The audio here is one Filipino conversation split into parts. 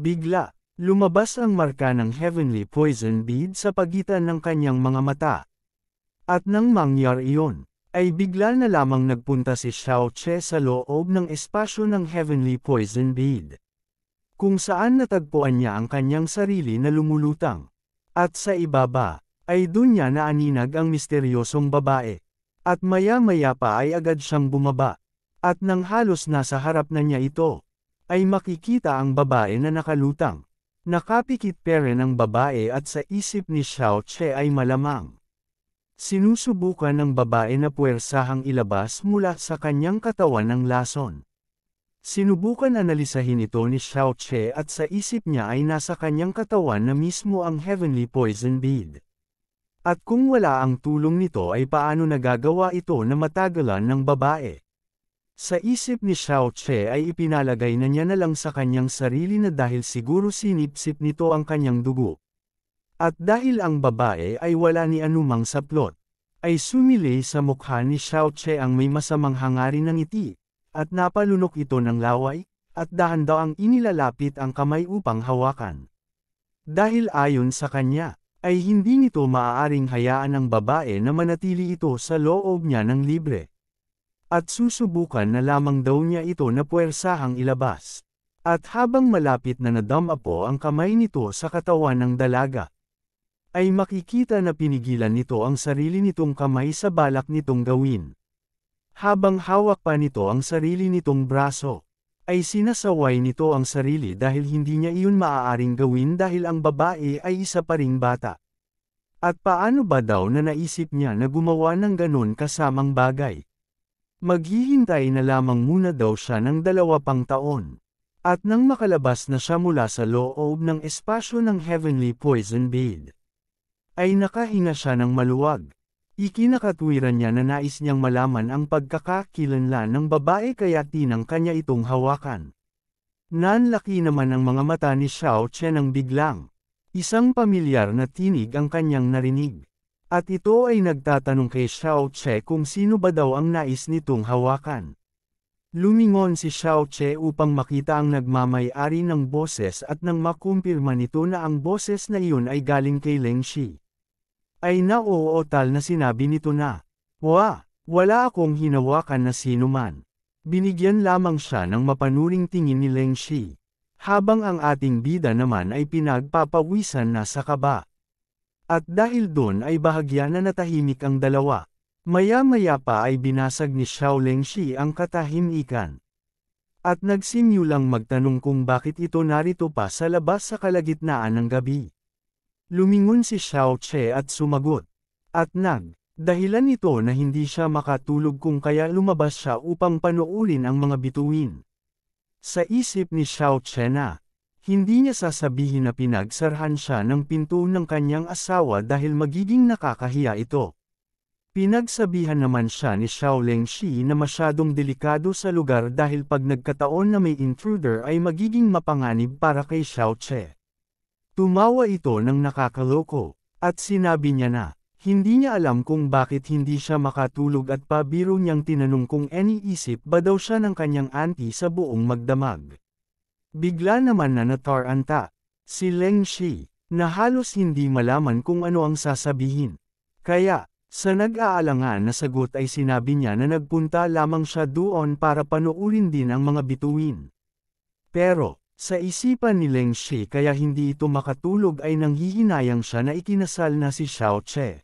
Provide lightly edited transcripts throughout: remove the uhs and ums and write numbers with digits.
Bigla, lumabas ang marka ng Heavenly Poison Bead sa pagitan ng kanyang mga mata. At nang mangyari iyon, ay bigla na lamang nagpunta si Xiao Che sa loob ng espasyo ng Heavenly Poison Bead, kung saan natagpuan niya ang kanyang sarili na lumulutang. At sa ibaba, ay doon niya naaninag ang misteryosong babae. At maya-maya pa ay agad siyang bumaba. At nang halos nasa harap na niya ito, ay makikita ang babae na nakalutang. Nakapikit pa rin ang babae at sa isip ni Xiao Che ay malamang sinusubukan ng babae na puwersahang ilabas mula sa kanyang katawan ng lason. Sinubukan analisahin ito ni Xiao Che at sa isip niya ay nasa kanyang katawan na mismo ang Heavenly Poison Bead. At kung wala ang tulong nito ay paano nagagawa ito na matagalan ng babae? Sa isip ni Xiao Che ay ipinalagay na niya na lang sa kanyang sarili na dahil siguro sinipsip nito ang kanyang dugo. At dahil ang babae ay wala ni anumang saplot, ay sumili sa mukha ni Xiao Che ang may masamang hangarin ng ngiti, at napalunok ito ng laway, at dahan-dahang inilalapit ang kamay upang hawakan. Dahil ayon sa kanya, ay hindi nito maaaring hayaan ang babae na manatili ito sa loob niya ng libre. At susubukan na lamang daw niya ito na puwersahang ilabas. At habang malapit na nadama po ang kamay nito sa katawan ng dalaga, ay makikita na pinigilan nito ang sarili nitong kamay sa balak nitong gawin. Habang hawak pa nito ang sarili nitong braso, ay sinasaway nito ang sarili dahil hindi niya iyon maaaring gawin dahil ang babae ay isa pa ring bata. At paano ba daw na naisip niya na gumawa ng ganon kasamang bagay? Maghihintay na lamang muna daw siya ng 2 pang taon. At nang makalabas na siya mula sa loob ng espasyo ng Heavenly Poison Bead, ay nakahinga siya ng maluwag. Ikinakatwiran niya na nais niyang malaman ang pagkakakilanlan ng babae kaya tinang kanya itong hawakan. Nanlaki naman ang mga mata ni Xiao Che nang biglang isang pamilyar na tinig ang kanyang narinig. At ito ay nagtatanong kay Xiao Che kung sino ba daw ang nais nitong hawakan. Lumingon si Xiao Che upang makita ang nagmamay-ari ng boses at nang makumpirma nito na ang boses na iyon ay galing kay Leng Shi, ay nauutal na sinabi nito na, wala akong hinawakan na sino man. Binigyan lamang siya ng mapanuring tingin ni Leng Shi, habang ang ating bida naman ay pinagpapawisan na sa kaba. At dahil doon ay bahagya na natahimik ang dalawa. Maya-maya pa ay binasag ni Xiao Leng Shi ang katahimikan. At nagsimulang magtanong kung bakit ito narito pa sa labas sa kalagitnaan ng gabi. Lumingon si Xiao Che at sumagot. At dahilan ito na hindi siya makatulog kung kaya lumabas siya upang panoorin ang mga bituin. Sa isip ni Xiao Che na, hindi niya sasabihin na pinagsarhan siya ng pinto ng kanyang asawa dahil magiging nakakahiya ito. Pinagsabihan naman siya ni Xiao Leng Shi na masyadong delikado sa lugar dahil pag nagkataon na may intruder ay magiging mapanganib para kay Xiao Che. Tumawa ito ng nakakaloko, at sinabi niya na, hindi niya alam kung bakit hindi siya makatulog at pabiro niyang tinanong kung iniisip ba daw siya ng kanyang auntie sa buong magdamag. Bigla naman na nataranta si Leng Shi, na halos hindi malaman kung ano ang sasabihin. Kaya, sa nag-aalangan na sagot ay sinabi niya na nagpunta lamang siya doon para panoorin din ang mga bituin. Pero, sa isipan ni Leng Shi kaya hindi ito makatulog ay nanghihinayang siya na ikinasal na si Xiao Che.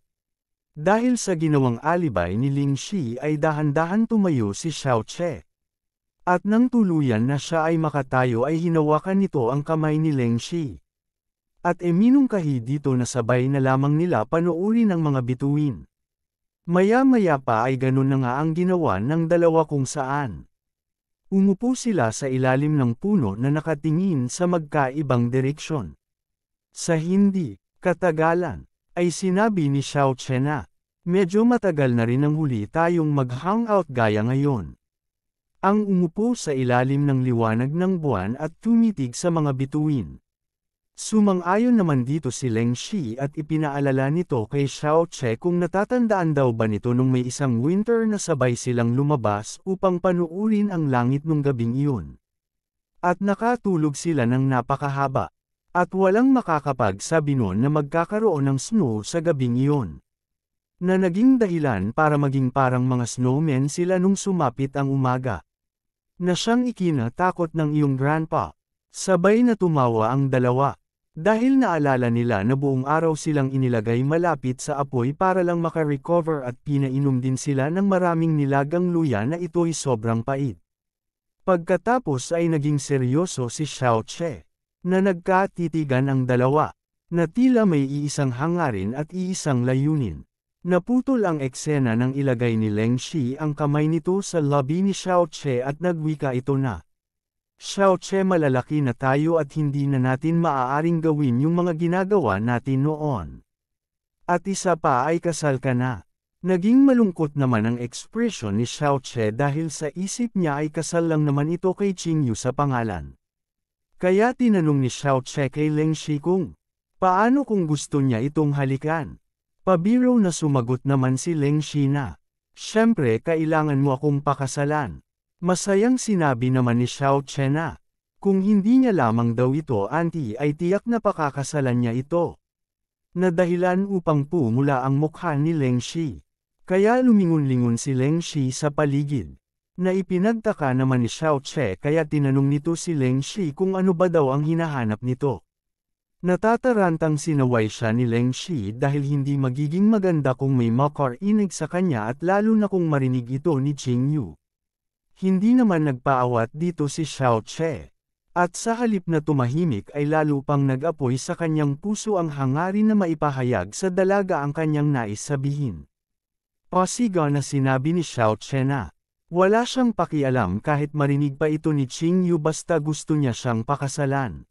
Dahil sa ginawang alibay ni Leng Shi ay dahan-dahan tumayo si Xiao Che. At nang tuluyan na siya ay makatayo ay hinawakan nito ang kamay ni Leng Shi. At eminungkahi dito na sabay na lamang nila panoorin ang mga bituin. Maya-maya pa ay ganun na nga ang ginawa ng dalawa kung saan. Umupo sila sa ilalim ng puno na nakatingin sa magkaibang direksyon. Sa hindi katagalan, ay sinabi ni Xiao Che na, medyo matagal na rin ang huli tayong mag-hangout gaya ngayon. Ang umupo sa ilalim ng liwanag ng buwan at tumitig sa mga bituin. Sumang-ayon naman dito si Leng Shi at ipinaalala nito kay Xiao Che kung natatandaan daw ba nito nung may isang winter na sabay silang lumabas upang panuurin ang langit nung gabing iyon. At nakatulog sila ng napakahaba. At walang makakapagsabi noon na magkakaroon ng snow sa gabing iyon. Na naging dahilan para maging parang mga snowmen sila nung sumapit ang umaga. Na siyang ikinatakot ng iyong grandpa. Sabay na tumawa ang dalawa. Dahil naalala nila na buong araw silang inilagay malapit sa apoy para lang makarecover at pinainom din sila ng maraming nilagang luya na ito'y sobrang pait. Pagkatapos ay naging seryoso si Xiao Che. Na nagkatitigan ang dalawa, na tila may iisang hangarin at iisang layunin. Naputol ang eksena nang ilagay ni Leng Shi ang kamay nito sa labi ni Xiao Che at nagwika ito na. Xiao Che, malalaki na tayo at hindi na natin maaaring gawin yung mga ginagawa natin noon. At isa pa ay kasal ka na. Naging malungkot naman ang ekspresyon ni Xiao Che dahil sa isip niya ay kasal lang naman ito kay Qingyu sa pangalan. Kaya tinanong ni Xiao Che kay Leng Shi kung, paano kung gusto niya itong halikan? Pabiro na sumagot naman si Leng Shi na, syempre kailangan mo akong pakasalan. Masayang sinabi naman ni Xiao Che na, kung hindi niya lamang daw ito auntie ay tiyak na pakakasalan niya ito. Na dahilan upang pumula ang mukha ni Leng Shi. Kaya lumingon-lingon si Leng Shi sa paligid. Na ipinagtaka naman ni Xiao Che kaya tinanong nito si Leng Shi kung ano ba daw ang hinahanap nito. Natatarantang sinaway siya ni Leng Shi dahil hindi magiging maganda kung may makarinig sa kanya at lalo na kung marinig ito ni Qingyu. Hindi naman nagpaawat dito si Xiao Che. At sa halip na tumahimik ay lalo pang nag-apoy sa kanyang puso ang hangarin na maipahayag sa dalaga ang kanyang nais sabihin. Pasigaw na sinabi ni Xiao Che na, wala siyang pakialam kahit marinig pa ito ni Qingyu basta gusto niya siyang pakasalan.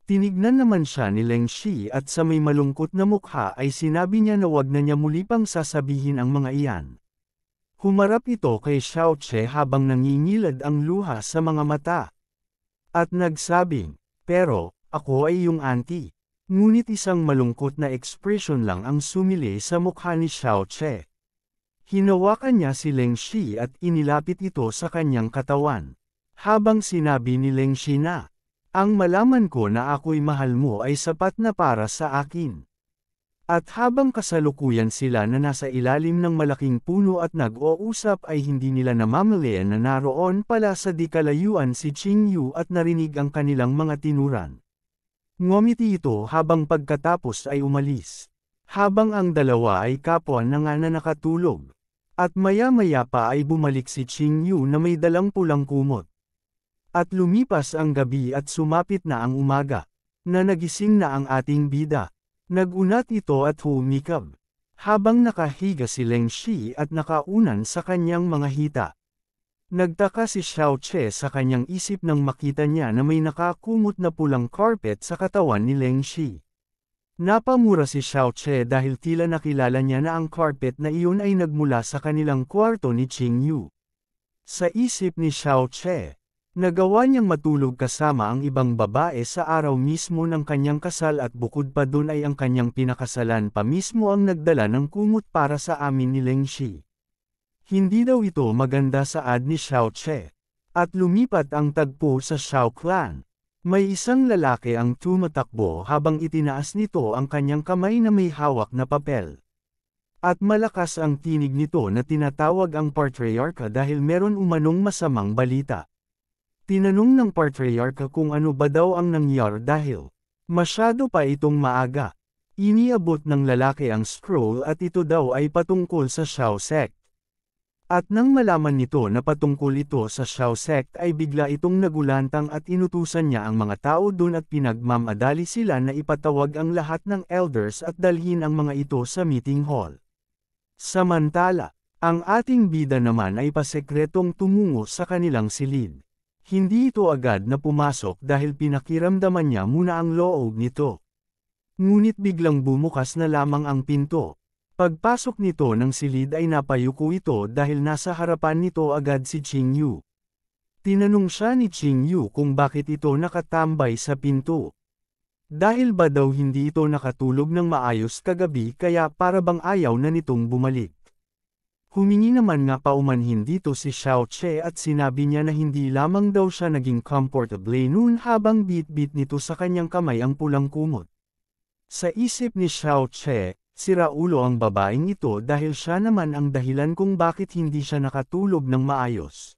Tinignan naman siya ni Leng Shi at sa may malungkot na mukha ay sinabi niya na wag na niya muli pang sasabihin ang mga iyan. Humarap ito kay Xiao Che habang nangingilad ang luha sa mga mata. At nagsabing, pero, ako ay iyong auntie. Ngunit isang malungkot na ekspresyon lang ang sumili sa mukha ni Xiao Che. Hinawakan niya si Leng Shi at inilapit ito sa kanyang katawan. Habang sinabi ni Leng Shi na, ang malaman ko na ako'y mahal mo ay sapat na para sa akin. At habang kasalukuyan sila na nasa ilalim ng malaking puno at nag-uusap ay hindi nila namamalayan na naroon pala sa di kalayuan si Qingyu at narinig ang kanilang mga tinuran. Ngumiti ito habang pagkatapos ay umalis. Habang ang dalawa ay kapwa na nga na nakatulog. At maya-maya pa ay bumalik si Qingyu na may dalang pulang kumot. At lumipas ang gabi at sumapit na ang umaga. Na nagising na ang ating bida. Nagunat ito at humikab. Habang nakahiga si Leng Shi at nakaunan sa kanyang mga hita. Nagtaka si Xiao Che sa kanyang isip nang makita niya na may nakakumot na pulang carpet sa katawan ni Leng Shi. Napamura si Xiao Che dahil tila nakilala niya na ang carpet na iyon ay nagmula sa kanilang kwarto ni Qingyu. Sa isip ni Xiao Che, nagawa niyang matulog kasama ang ibang babae sa araw mismo ng kanyang kasal at bukod pa dun ay ang kanyang pinakasalan pa mismo ang nagdala ng kumot para sa amin ni Leng Shi. Hindi daw ito maganda sa ad ni Xiao Che. At lumipat ang tagpo sa Xiao Clan. May isang lalaki ang tumatakbo habang itinaas nito ang kanyang kamay na may hawak na papel. At malakas ang tinig nito na tinatawag ang patriarka dahil meron umanong masamang balita. Tinanong ng patriarka kung ano ba daw ang nangyari dahil masyado pa itong maaga. Iniabot ng lalaki ang scroll at ito daw ay patungkol sa Xiao sect. At nang malaman nito na patungkol ito sa Xiao sect ay bigla itong nagulantang at inutusan niya ang mga tao dun at pinagmamadali sila na ipatawag ang lahat ng elders at dalhin ang mga ito sa meeting hall. Samantala, ang ating bida naman ay pasekretong tumungo sa kanilang silid. Hindi ito agad na pumasok dahil pinakiramdaman niya muna ang loob nito. Ngunit biglang bumukas na lamang ang pinto. Pagpasok nito ng silid ay napayuko ito dahil nasa harapan nito agad si Qingyu. Tinanong siya ni Qingyu kung bakit ito nakatambay sa pinto. Dahil ba daw hindi ito nakatulog ng maayos kagabi kaya para bang ayaw na nitong bumalik. Humingi naman nga paumanhin dito si Xiao Che at sinabi niya na hindi lamang daw siya naging comfortable noon habang bit-bit nito sa kanyang kamay ang pulang kumot. Sa isip ni Xiao Che, sira ulo ang babaeng ito dahil siya naman ang dahilan kung bakit hindi siya nakatulog ng maayos.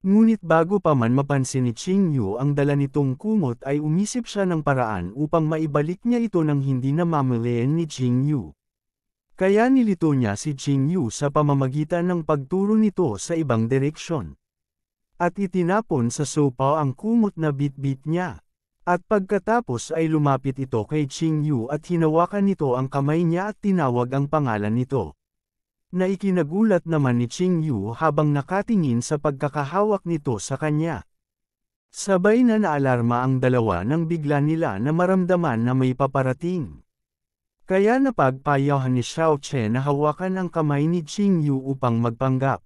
Ngunit bago pa man mapansin ni Qing Yu ang dala nitong kumot ay umisip siya ng paraan upang maibalik niya ito nang hindi na mamalayan ni Qing Yu. Kaya nilito niya si Qing Yu sa pamamagitan ng pagturo nito sa ibang direksyon. At itinapon sa sopa ang kumot na bit-bit niya. At pagkatapos ay lumapit ito kay Qing Yu at hinawakan nito ang kamay niya at tinawag ang pangalan nito. Na ikinagulat naman ni Qing Yu habang nakatingin sa pagkakahawak nito sa kanya. Sabay na naalarma ang dalawa nang bigla nila na maramdaman na may paparating. Kaya napagpayahan ni Xiao Che na hawakan ang kamay ni Qing Yu upang magpanggap.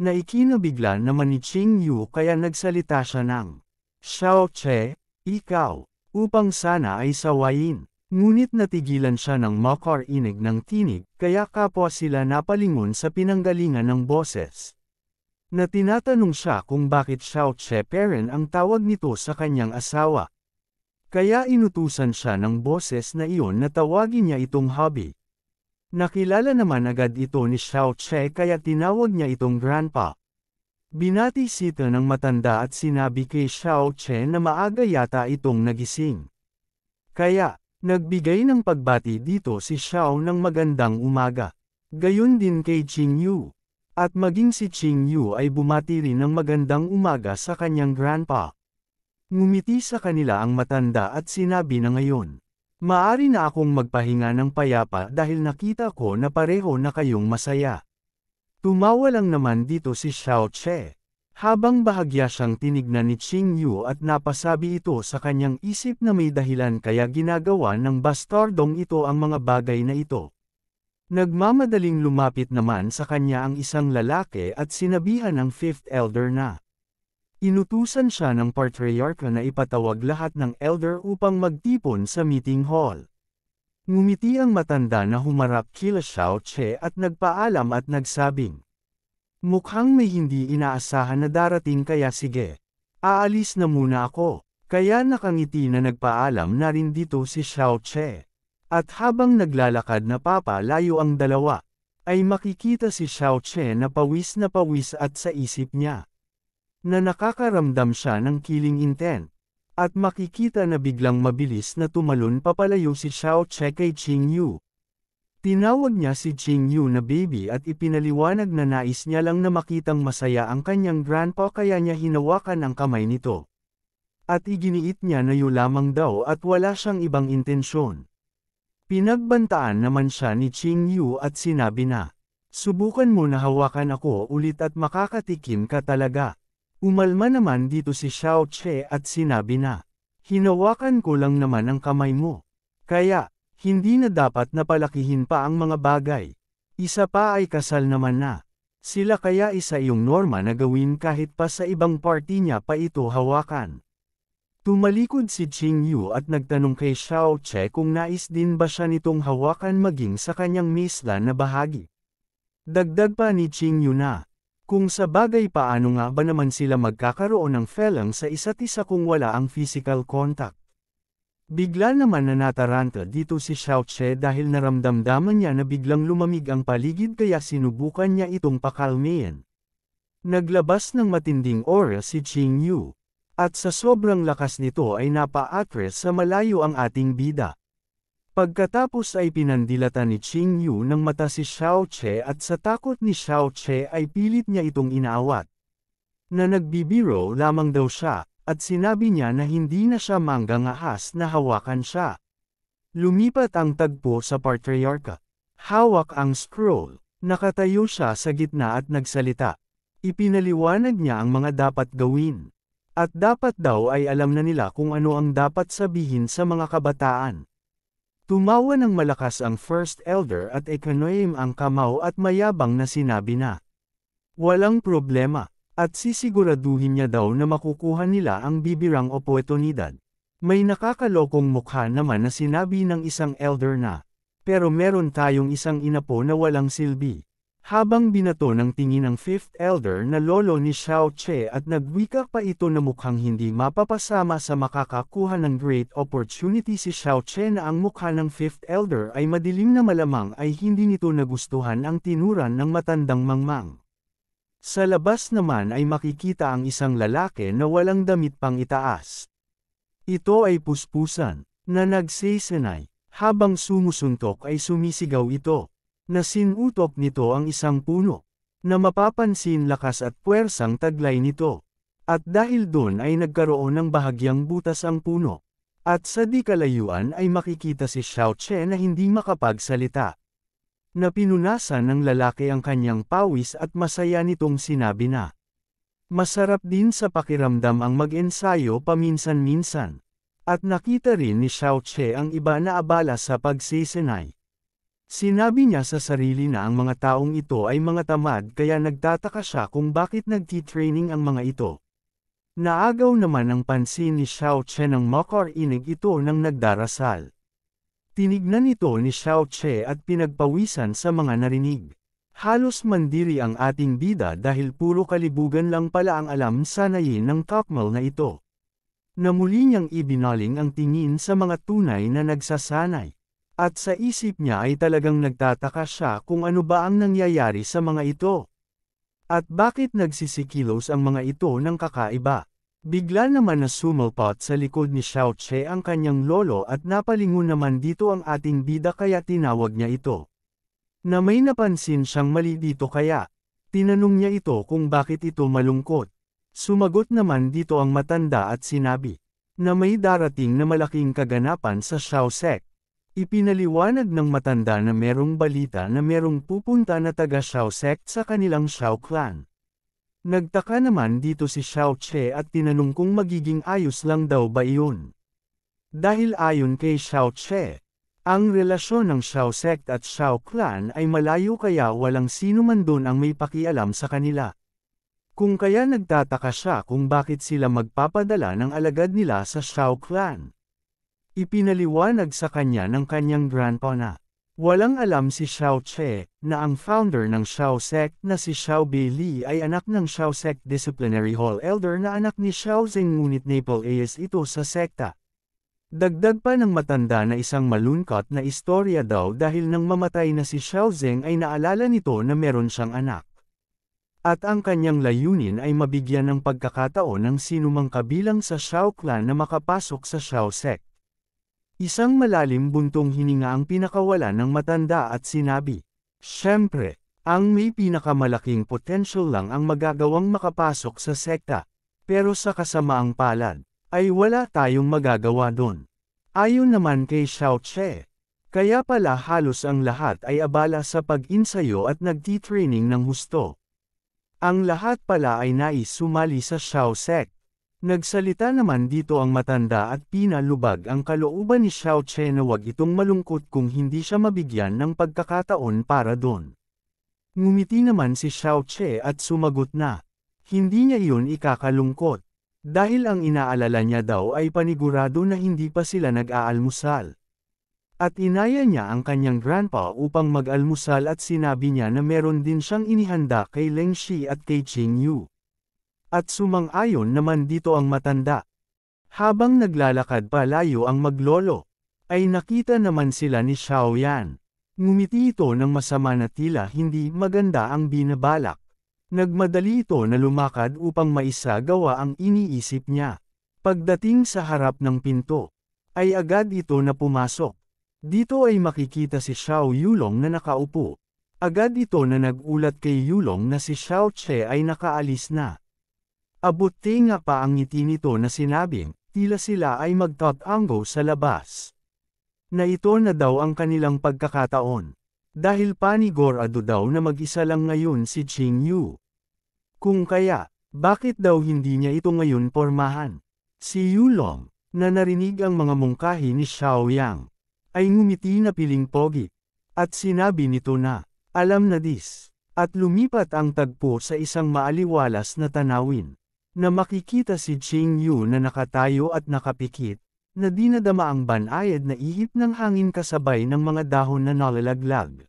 Na ikinabigla naman ni Qing Yu kaya nagsalita siya ng, "Xiao Che, ikaw," upang sana ay sawayin. Ngunit natigilan siya ng makarinig ng tinig, kaya kapwa sila napalingon sa pinanggalingan ng boses. Na tinatanong siya kung bakit Xiao Che Peren ang tawag nito sa kanyang asawa. Kaya inutusan siya ng boses na iyon na tawagin niya itong hubby. Nakilala naman agad ito ni Xiao Che kaya tinawag niya itong grandpa. Binati sita ng matanda at sinabi kay Xiao Che na maaga yata itong nagising. Kaya, nagbigay ng pagbati dito si Xiao ng magandang umaga. Gayon din kay Qing Yu. At maging si Qing Yu ay bumati rin ng magandang umaga sa kanyang grandpa. Ngumiti sa kanila ang matanda at sinabi na ngayon, "Maari na akong magpahinga ng payapa dahil nakita ko na pareho na kayong masaya." Tumawa lang naman dito si Xiao Che. Habang bahagya siyang tinignan ni Qing Yu at napasabi ito sa kanyang isip na may dahilan kaya ginagawa ng bastardong ito ang mga bagay na ito. Nagmamadaling lumapit naman sa kanya ang isang lalaki at sinabihan ng fifth elder na. Inutusan siya ng patriarka na ipatawag lahat ng elder upang magtipon sa meeting hall. Ngumiti ang matanda na humarap kila Xiao Che at nagpaalam at nagsabing, "Mukhang may hindi inaasahan na darating kaya sige. Aalis na muna ako." Kaya nakangiti na nagpaalam na rin dito si Xiao Che. At habang naglalakad na papalayo ang dalawa, ay makikita si Xiao Che na pawis at sa isip niya. Na nakakaramdam siya ng killing intent. At makikita na biglang mabilis na tumalon papalayo si Xiao Che kay Qing Yu. Tinawag niya si Qing Yu na baby at ipinaliwanag na nais niya lang na makitang masaya ang kanyang grandpa kaya niya hinawakan ang kamay nito. At iginiit niya na yun lamang daw at wala siyang ibang intensyon. Pinagbantaan naman siya ni Qing Yu at sinabi na, "Subukan mo na hawakan ako ulit at makakatikim ka talaga." Umalma naman dito si Xiao Che at sinabi na, "Hinawakan ko lang naman ang kamay mo. Kaya, hindi na dapat napalakihin pa ang mga bagay. Isa pa ay kasal naman na. Sila kaya isa iyong norma na gawin kahit pa sa ibang party niya pa ito hawakan." Tumalikod si Qing Yu at nagtanong kay Xiao Che kung nais din ba siya nitong hawakan maging sa kanyang misla na bahagi. Dagdag pa ni Qing Yu na, "Kung sa bagay paano nga ba naman sila magkakaroon ng feeling sa isa't isa kung wala ang physical contact?" Bigla naman na nataranta dito si Xiao Che dahil naramdamdaman niya na biglang lumamig ang paligid kaya sinubukan niya itong pakalmayan. Naglabas ng matinding aura si Qing Yu. At sa sobrang lakas nito ay napa-atras sa malayo ang ating bida. Pagkatapos ay pinandilatan ni Qing Yu ng mata si Xiao Che at sa takot ni Xiao Che ay pilit niya itong inaawat. Na nagbibiro lamang daw siya, at sinabi niya na hindi na siya manggangahas na hawakan siya. Lumipat ang tagpo sa patriarka. Hawak ang scroll. Nakatayo siya sa gitna at nagsalita. Ipinaliwanag niya ang mga dapat gawin. At dapat daw ay alam na nila kung ano ang dapat sabihin sa mga kabataan. Tumawa ng malakas ang first elder at ikinoim ang kamao at mayabang na sinabi na, "Walang problema," at sisiguraduhin niya daw na makukuha nila ang bibirang oportunidad. May nakakalokong mukha naman na sinabi ng isang elder na, "Pero meron tayong isang inapo na walang silbi. Habang binato ng tingin ang Fifth Elder na lolo ni Xiao Che at nagwika pa ito na mukhang hindi mapapasama sa makakakuha ng great opportunity si Xiao Che na ang mukha ng Fifth Elder ay madilim na malamang ay hindi nito nagustuhan ang tinuran ng matandang mangmang. Sa labas naman ay makikita ang isang lalaki na walang damit pang itaas. Ito ay puspusan, na nagsesenay, habang sumusuntok ay sumisigaw ito. Na sinutok nito ang isang puno, na mapapansin lakas at puwersang taglay nito. At dahil doon ay nagkaroon ng bahagyang butas ang puno. At sa di kalayuan ay makikita si Xiao Che na hindi makapagsalita. Na pinunasan ng lalaki ang kanyang pawis at masaya nitong sinabi na. Masarap din sa pakiramdam ang mag-ensayo paminsan-minsan. At nakita rin ni Xiao Che ang iba na abala sa pagsisenay. Sinabi niya sa sarili na ang mga taong ito ay mga tamad kaya nagtataka siya kung bakit nagtitraining ang mga ito. Naagaw naman ang pansin ni Xiao Che nang makarinig ito nang nagdarasal. Tinignan ito ni Xiao Che at pinagpawisan sa mga narinig. Halos mandiri ang ating bida dahil puro kalibugan lang pala ang alam sanayin ng takmal na ito. Na muli niyang ibinaling ang tingin sa mga tunay na nagsasanay. At sa isip niya ay talagang nagtataka siya kung ano ba ang nangyayari sa mga ito. At bakit nagsisikilos ang mga ito ng kakaiba. Bigla naman na sumulpot sa likod ni Xiao Che ang kanyang lolo at napalingon naman dito ang ating bida kaya tinawag niya ito. Na may napansin siyang mali dito kaya. Tinanong niya ito kung bakit ito malungkot. Sumagot naman dito ang matanda at sinabi. Na may darating na malaking kaganapan sa Xiao Sect. Ipinaliwanag ng matanda na merong balita na merong pupunta na taga Xiao Sect sa kanilang Xiao Clan. Nagtaka naman dito si Xiao Che at tinanong kung magiging ayos lang daw ba iyon. Dahil ayon kay Xiao Che, ang relasyon ng Xiao Sect at Xiao Clan ay malayo kaya walang sino man doon ang may pakialam sa kanila. Kung kaya nagtataka siya kung bakit sila magpapadala ng alagad nila sa Xiao Clan. Ipinaliwanag sa kanya ng kanyang grandpa na walang alam si Xiao Che na ang founder ng Xiao Sect na si Xiao Beili ay anak ng Xiao Sect Disciplinary Hall Elder na anak ni Xiao Zeng ngunit Naples AS ito sa sekta. Dagdag pa ng matanda na isang malungkot na istorya daw dahil nang mamatay na si Xiao Zeng ay naalala nito na meron siyang anak. At ang kanyang layunin ay mabigyan ng pagkakataon ng sinumang kabilang sa Xiao Clan na makapasok sa Xiao Sect. Isang malalim buntong hininga ang pinakawalan ng matanda at sinabi, Siyempre, ang may pinakamalaking potential lang ang magagawang makapasok sa sekta, pero sa kasamaang palad, ay wala tayong magagawa doon. Ayon naman kay Xiao Che, kaya pala halos ang lahat ay abala sa pag-insayo at nagtitraining ng husto. Ang lahat pala ay nais sumali sa Xiao Sect. Nagsalita naman dito ang matanda at pinalubag ang kalooban ni Xiao Che na wag itong malungkot kung hindi siya mabigyan ng pagkakataon para doon. Ngumiti naman si Xiao Che at sumagot na, hindi niya iyon ikakalungkot. Dahil ang inaalala niya daw ay panigurado na hindi pa sila nag-aalmusal. At inaya niya ang kanyang grandpa upang mag-almusal at sinabi niya na meron din siyang inihanda kay Leng Shi at kay Qing Yu. At sumang-ayon naman dito ang matanda. Habang naglalakad palayo ang maglolo, ay nakita naman sila ni Xiao Yan. Ngumiti ito ng masama na tila hindi maganda ang binabalak. Nagmadali ito na lumakad upang maisagawa ang iniisip niya. Pagdating sa harap ng pinto, ay agad ito na pumasok. Dito ay makikita si Xiao Yulong na nakaupo. Agad ito na nagulat kay Yulong na si Xiao Che ay nakaalis na. Abuti nga pa ang ngiti nito na sinabing, tila sila ay magtatanggo sa labas. Na ito na daw ang kanilang pagkakataon. Dahil panigurado daw na mag-isa lang ngayon si Qing Yu. Kung kaya, bakit daw hindi niya ito ngayon pormahan? Si Yulong, na narinig ang mga mungkahi ni Xiao Yang, ay ngumiti na piling pogi. At sinabi nito na, alam na dis. At lumipat ang tagpo sa isang maaliwalas na tanawin. Na makikita si Qing Yu na nakatayo at nakapikit, na dinadama ang banayad na ihip ng hangin kasabay ng mga dahon na nalalaglag.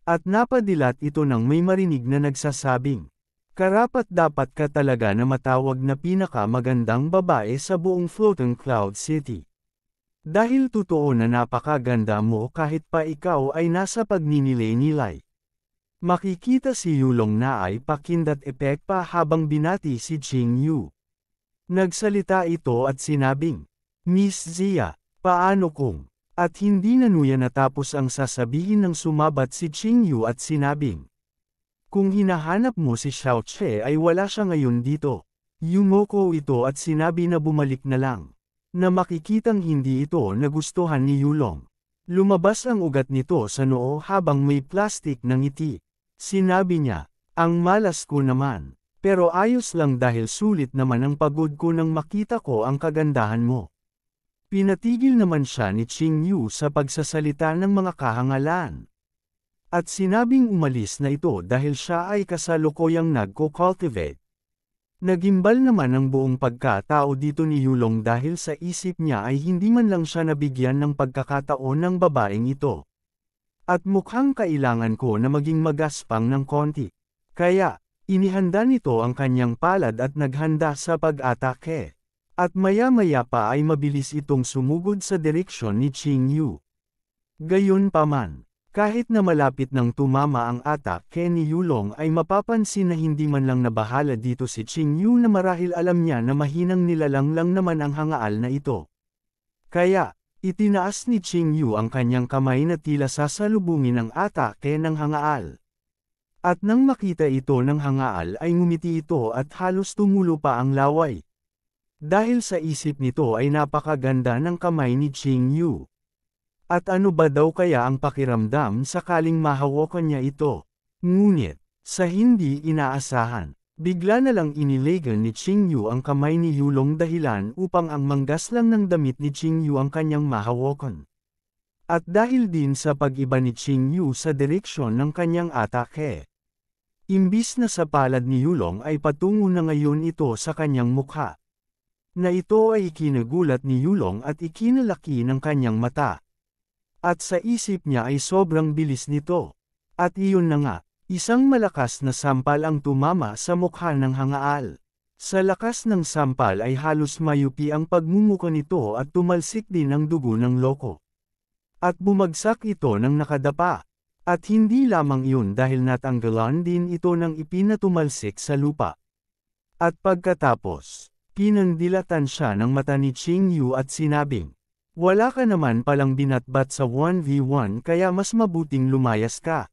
At napadilat ito nang may marinig na nagsasabing, karapat-dapat ka talaga na matawag na pinakamagandang babae sa buong Floating Cloud City. Dahil totoo na napakaganda mo kahit pa ikaw ay nasa pagninilay-nilay. Makikita si Yulong na ay pakindat-epek pa habang binati si Ching Yu. Nagsalita ito at sinabing, Miss Zia, paano kung? At hindi nanuya natapos ang sasabihin ng sumabat si Ching Yu at sinabing, kung hinahanap mo si Xiao Che ay wala siya ngayon dito. Yumoko ito at sinabi na bumalik na lang. Na makikitang hindi ito nagustuhan ni Yulong. Lumabas ang ugat nito sa noo habang may plastik na ngiti. Sinabi niya, ang malas ko naman. Pero ayos lang dahil sulit naman ang pagod ko nang makita ko ang kagandahan mo. Pinatigil naman siya ni Ching Yu sa pagsasalita ng mga kahangalan. At sinabing umalis na ito dahil siya ay kasalukuyang nagko-cultivate. Nagimbal naman ang buong pagkatao dito ni Yulong dahil sa isip niya ay hindi man lang siya nabigyan ng pagkakataon ng babaeng ito. At mukhang kailangan ko na maging magaspang ng konti. Kaya, inihanda nito ang kanyang palad at naghanda sa pag-atake. At maya-maya pa ay mabilis itong sumugod sa direksyon ni Ching Yu. Gayunpaman, kahit na malapit nang tumama ang atake ni Yulong ay mapapansin na hindi man lang nabahala dito si Ching Yu na marahil alam niya na mahinang nilalang lang naman ang hangaal na ito. Kaya, itinaas ni Ching Yu ang kanyang kamay na tila sasalubungin ang atake ng hangaal. At nang makita ito ng hangaal ay ngumiti ito at halos tumulo pa ang laway. Dahil sa isip nito ay napakaganda ng kamay ni Ching Yu. At ano ba daw kaya ang pakiramdam sakaling mahawakan niya ito? Ngunit, sa hindi inaasahan, bigla na lang inilegan ni Ching Yu ang kamay ni Yulong dahilan upang ang manggas lang ng damit ni Ching Yu ang kanyang mahawakan. At dahil din sa pag-iba ni Ching Yu sa direksyon ng kanyang atake. Imbis na sa palad ni Yulong ay patungo na ngayon ito sa kanyang mukha. Na ito ay ikinagulat ni Yulong at ikinalaki ng kanyang mata. At sa isip niya ay sobrang bilis nito. At iyon na nga, isang malakas na sampal ang tumama sa mukha ng hangaal. Sa lakas ng sampal ay halos mayupi ang pagmumuka nito at tumalsik din ang dugo ng loko. At bumagsak ito ng nakadapa. At hindi lamang iyon dahil natanggalan din ito ng ipinatumalsik sa lupa. At pagkatapos, pinandilatan siya ng mata ni Ching Yu at sinabing, wala ka naman palang binatbat sa 1v1 kaya mas mabuting lumayas ka.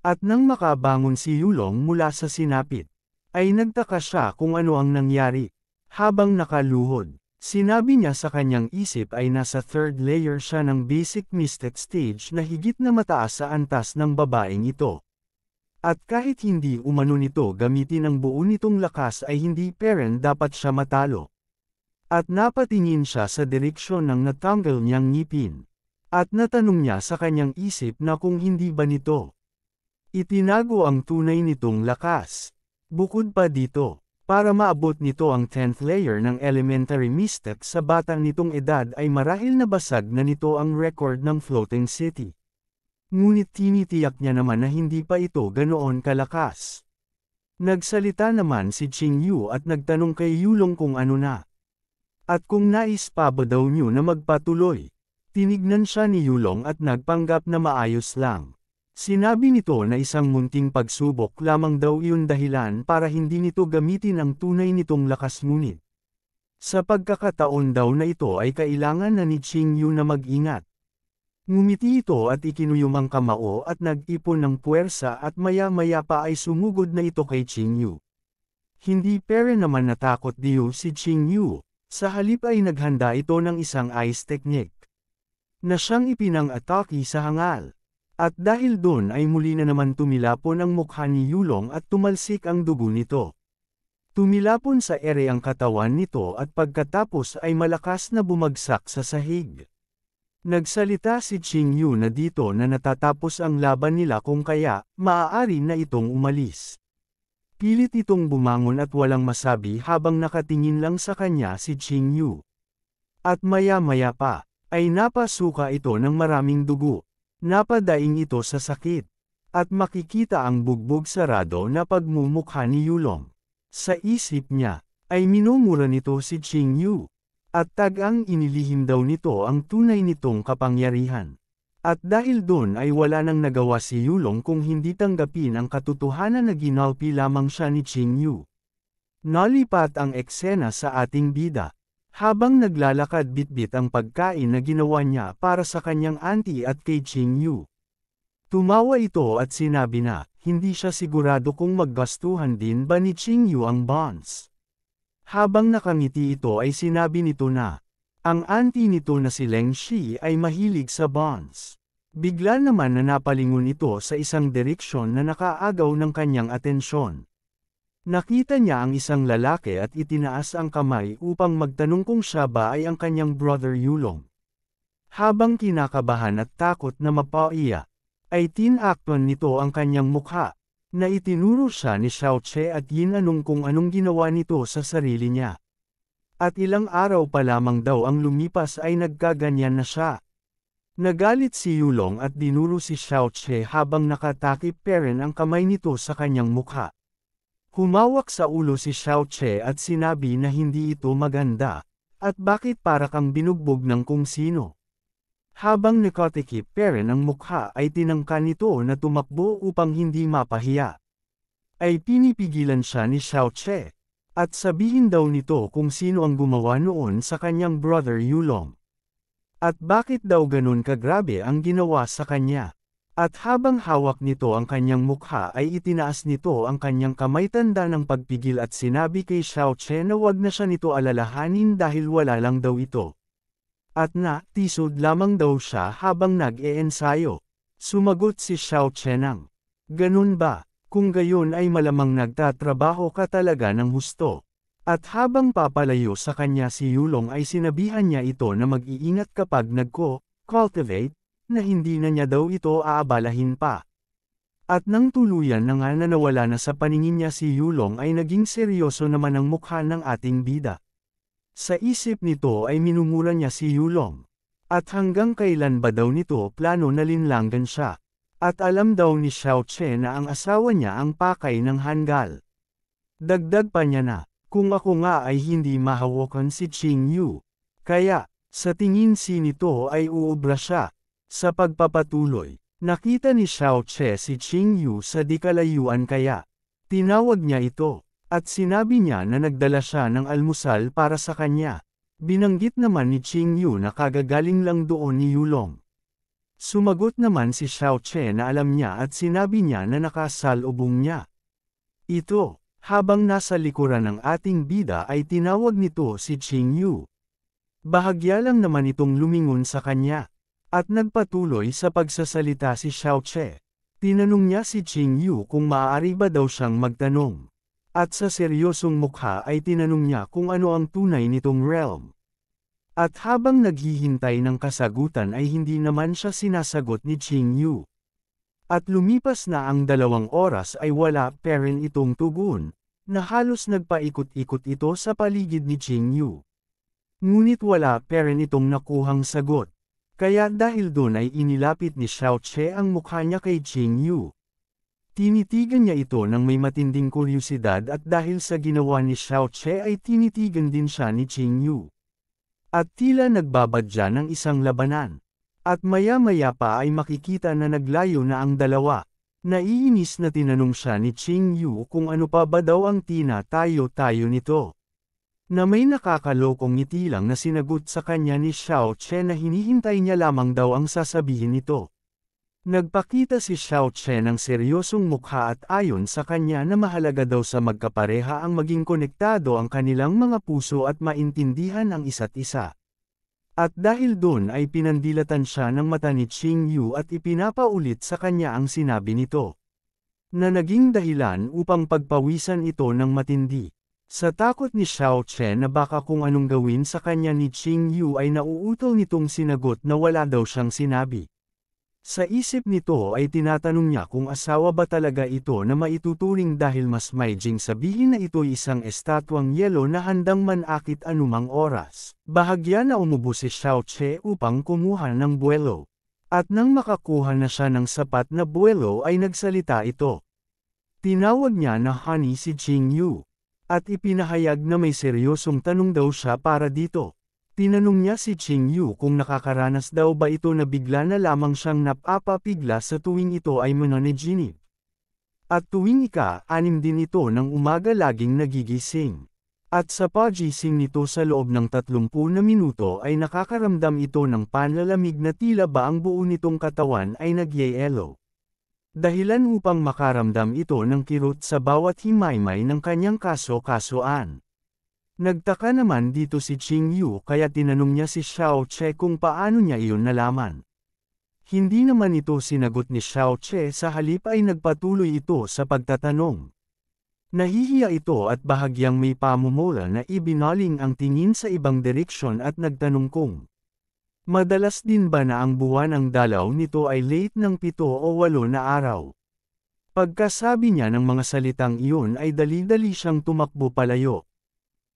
At nang makabangon si Yulong mula sa sinapit, ay nagtaka siya kung ano ang nangyari. Habang nakaluhod, sinabi niya sa kanyang isip ay nasa third layer siya ng basic mystic stage na higit na mataas sa antas ng babaeng ito. At kahit hindi umano nito gamitin ang buo nitong lakas ay hindi peren dapat siya matalo. At napatingin siya sa direksyon ng natanggal niyang ngipin. At natanong niya sa kanyang isip na kung hindi ba nito itinago ang tunay nitong lakas. Bukod pa dito, para maabot nito ang 10th layer ng elementary mystic sa bata nitong edad ay marahil nabasag na nito ang record ng Floating City. Ngunit tinitiyak niya naman na hindi pa ito ganoon kalakas. Nagsalita naman si Ching Yu at nagtanong kay Yulong kung ano na. At kung nais pa ba daw niyo na magpatuloy? Tinignan siya ni Yulong at nagpanggap na maayos lang. Sinabi nito na isang munting pagsubok lamang daw iyon dahilan para hindi nito gamitin ang tunay nitong lakas ngunit. Sa pagkakataon daw na ito ay kailangan na ni Ching Yu na mag-ingat. Ngumiti ito at ikinuyom ang kamao at nag-ipon ng puwersa at maya-maya pa ay sumugod na ito kay Ching Yu. Hindi pere naman natakot diyo si Ching Yu. Sa halip ay naghanda ito ng isang ice technique na siyang ipinang-atake sa hangal. At dahil doon ay muli na naman tumilapon ang mukha ni Yulong at tumalsik ang dugo nito. Tumilapon sa ere ang katawan nito at pagkatapos ay malakas na bumagsak sa sahig. Nagsalita si Ching Yu na dito na natatapos ang laban nila kung kaya, maaari na itong umalis. Pilit itong bumangon at walang masabi habang nakatingin lang sa kanya si Ching Yu. At maya-maya pa, ay napasuka ito ng maraming dugo. Napadaing ito sa sakit. At makikita ang bugbog sarado na pagmumukha ni Yulong. Sa isip niya, ay minumura nito si Qing Yu. At tagang inilihim daw nito ang tunay nitong kapangyarihan. At dahil doon ay wala nang nagawa si Yulong kung hindi tanggapin ang katotohanan na ginalpi lamang siya ni Qing Yu. Nalipat ang eksena sa ating bida. Habang naglalakad bitbit ang pagkain na ginawa niya para sa kanyang auntie at kay Qing Yu. Tumawa ito at sinabi na, hindi siya sigurado kung maggastuhan din ba ni Qing Yu ang bonds. Habang nakangiti ito ay sinabi nito na, ang auntie nito na si Leng Shi ay mahilig sa bonds. Bigla naman na napalingon ito sa isang direksyon na nakaagaw ng kanyang atensyon. Nakita niya ang isang lalaki at itinaas ang kamay upang magtanong kung siya ba ay ang kanyang brother Yulong. Habang kinakabahan at takot na mapaiya, ay tinakpan nito ang kanyang mukha, na itinuro siya ni Xiao Che at yinanong kung anong ginawa nito sa sarili niya. At ilang araw pa lamang daw ang lumipas ay nagkaganyan na siya. Nagalit si Yulong at dinuro si Xiao Che habang nakatakip pa rin ang kamay nito sa kanyang mukha. Humawak sa ulo si Xiao Che at sinabi na hindi ito maganda, at bakit para kang binugbog ng kung sino. Habang nakatikip pa rin ang mukha ay tinangka nito na tumakbo upang hindi mapahiya. Ay pinipigilan siya ni Xiao Che, at sabihin daw nito kung sino ang gumawa noon sa kanyang brother Yulong. At bakit daw ganun kagrabe ang ginawa sa kanya. At habang hawak nito ang kanyang mukha ay itinaas nito ang kanyang kamay tanda ng pagpigil at sinabi kay Xiao Che na wag na siya nito alalahanin dahil wala lang daw ito. At tisod lamang daw siya habang nag-eensayo. Sumagot si Xiao Che nang, ganun ba, kung gayon ay malamang nagtatrabaho ka talaga ng husto. At habang papalayo sa kanya si Yulong ay sinabihan niya ito na mag-iingat kapag nagko-cultivate, na hindi na niya daw ito aabalahin pa. At nang tuluyan na nga na nawala na sa paningin niya si Yulong ay naging seryoso naman ang mukha ng ating bida. Sa isip nito ay minumura niya si Yulong. At hanggang kailan ba daw nito plano na linlanggan siya. At alam daw ni Xiao Che na ang asawa niya ang pakay ng hanggal. Dagdag pa niya na, kung ako nga ay hindi mahawakan si Qing Yu. Kaya, sa tingin si nito ay uubra siya. Sa pagpapatuloy, nakita ni Xiao Che si Qing Yu sa di kalayuan kaya. Tinawag niya ito. At sinabi niya na nagdala siya ng almusal para sa kanya. Binanggit naman ni Qing Yu na kagagaling lang doon ni Yulong. Sumagot naman si Xiao Che na alam niya at sinabi niya na nakasalubong niya. Ito, habang nasa likuran ng ating bida ay tinawag nito si Qing Yu. Bahagya lang naman itong lumingon sa kanya. At nagpatuloy sa pagsasalita si Xiao Che. Tinanong niya si Qing Yu kung maaari ba daw siyang magtanong. At sa seryosong mukha ay tinanong niya kung ano ang tunay nitong realm. At habang naghihintay ng kasagutan ay hindi naman siya sinasagot ni Qing Yu. At lumipas na ang 2 oras ay wala pa rin itong tugon, na halos nagpaikot-ikot ito sa paligid ni Qing Yu. Ngunit wala pa rin itong nakuhang sagot. Kaya dahil doon ay inilapit ni Xiao Che ang mukha niya kay Qing Yu. Tinitigan niya ito ng may matinding kuryosidad at dahil sa ginawa ni Xiao Che ay tinitigan din siya ni Qing Yu. At tila nagbabadya ng isang labanan. At maya-maya pa ay makikita na naglayo na ang dalawa. Naiinis na tinanong siya ni Qing Yu kung ano pa ba daw ang tayo nito. Na may nakakalokong ngiti lang na sinagot sa kanya ni Xiao Che na hinihintay niya lamang daw ang sasabihin nito. Nagpakita si Xiao Che ng seryosong mukha at ayon sa kanya na mahalaga daw sa magkapareha ang maging konektado ang kanilang mga puso at maintindihan ang isa't isa. At dahil doon ay pinandilatan siya ng mata ni Qing Yu at ipinapaulit sa kanya ang sinabi nito. Na naging dahilan upang pagpawisan ito ng matindi. Sa takot ni Xiao Che na baka kung anong gawin sa kanya ni Qing Yu ay nauutol nitong sinagot na wala daw siyang sinabi. Sa isip nito ay tinatanong niya kung asawa ba talaga ito na maituturing dahil mas maiging sabihin na ito'y isang estatwang yelo na handang manakit anumang oras. Bahagya na umubo si Xiao Che upang kumuha ng buwelo. At nang makakuha na siya ng sapat na buwelo ay nagsalita ito. Tinawag niya na honey si Qingyu. At ipinahayag na may seryosong tanong daw siya para dito. Tinanong niya si Qingyu kung nakakaranas daw ba ito na bigla na lamang siyang napapabigla sa tuwing ito ay mananaginip. At tuwing ika-6 din ito ng umaga laging nagigising. At sa pagising nito sa loob ng 30 na minuto ay nakakaramdam ito ng panlalamig na tila ba ang buo nitong katawan ay nagyayelo. Dahilan upang makaramdam ito ng kirot sa bawat himaymay ng kanyang kaso-kasuan. Nagtaka naman dito si Qingyu kaya tinanong niya si Xiao Che kung paano niya iyon nalaman. Hindi naman ito sinagot ni Xiao Che, sa halip ay nagpatuloy ito sa pagtatanong. Nahihiya ito at bahagyang may pamumula na ibinaling ang tingin sa ibang direksyon at nagtanong kung madalas din ba na ang buwan ang dalaw nito ay late ng 7 o 8 na araw. Pagkasabi niya ng mga salitang iyon ay dali-dali siyang tumakbo palayo.